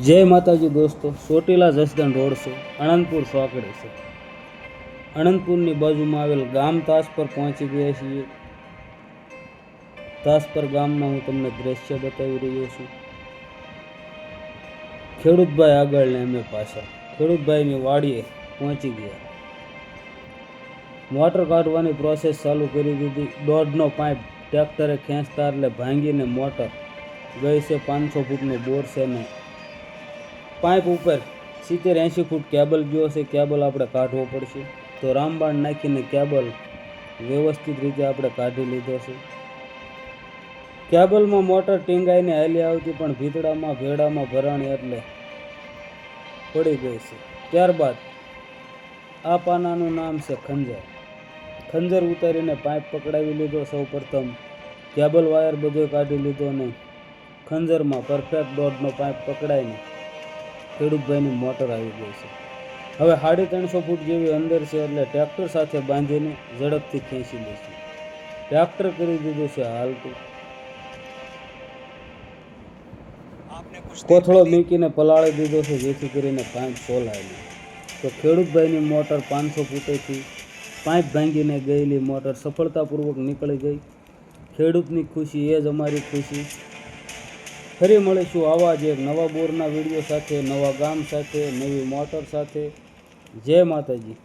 जय माताजी दोस्तों। ચોટીલા જસદણ રોડ છે, આણંદપુર સોકડે છે। આણંદપુરની બાજુમાં આવેલ ગામ તાસપર પહોંચી ગયા છીએ। તાસપર ગામના હું તમને દ્રશ્ય બતાવી રહ્યો છું। ખેડૂતભાઈ આગળ ને અમે પાછળ। ખેડૂતભાઈની વાડીએ પહોંચી ગયા। મોટર કાઢવાની પ્રોસેસ ચાલુ કરી દીધી। દોઢનો પાઇપ ટ્રેક્ટરે ખેંચતા એટલે ભાંગીને મોટર ગઈ છે। 500 ફૂટનો બોર છે ને પાઇપ ઉપર 70-80 ફૂટ કેબલ ગયો છે। કેબલ આપણે કાઢવો પડશે, તો રામબાણ નાખીને કેબલ વ્યવસ્થિત રીતે આપણે કાઢી લીધો છે। કેબલમાં મોટર ટીંગાઈને હાલી આવતી, પણ ભીતડામાં ભેડામાં ભરાણી એટલે પડી ગઈ છે। ત્યારબાદ આ પાનાનું નામ છે ખંજર। ખંજર ઉતારીને પાઇપ પકડાવી લીધો। સૌ પ્રથમ કેબલ વાયર બધો કાઢી લીધો ને ખંજરમાં પરફેક્ટ દોઢનો પાઇપ પકડાઈને ખેડૂતભાઈની મોટર આવી ગઈ છે। હવે 350 ફૂટ જેવી અંદર છે, એટલે ટ્રેક્ટર સાથે બાંધીને ઝડપથી ખેંચી લઈશું। ટ્રેક્ટર કરી દીધું છે હાલતું। કોથળો મૂકીને પલાળી દીધો છે, જેથી કરીને પાઇપ સોલાય નહીં। તો ખેડૂતભાઈની મોટર 500 ફૂટેથી પાઇપ ભાંગીને ગયેલી મોટર સફળતાપૂર્વક નીકળી ગઈ। ખેડૂતની ખુશી એ જ અમારી ખુશી। ફરી મળીશું આવા જ એક નવા બોરના વિડીયો સાથે, નવા ગામ સાથે, નવી મોટર સાથે। જય માતાજી।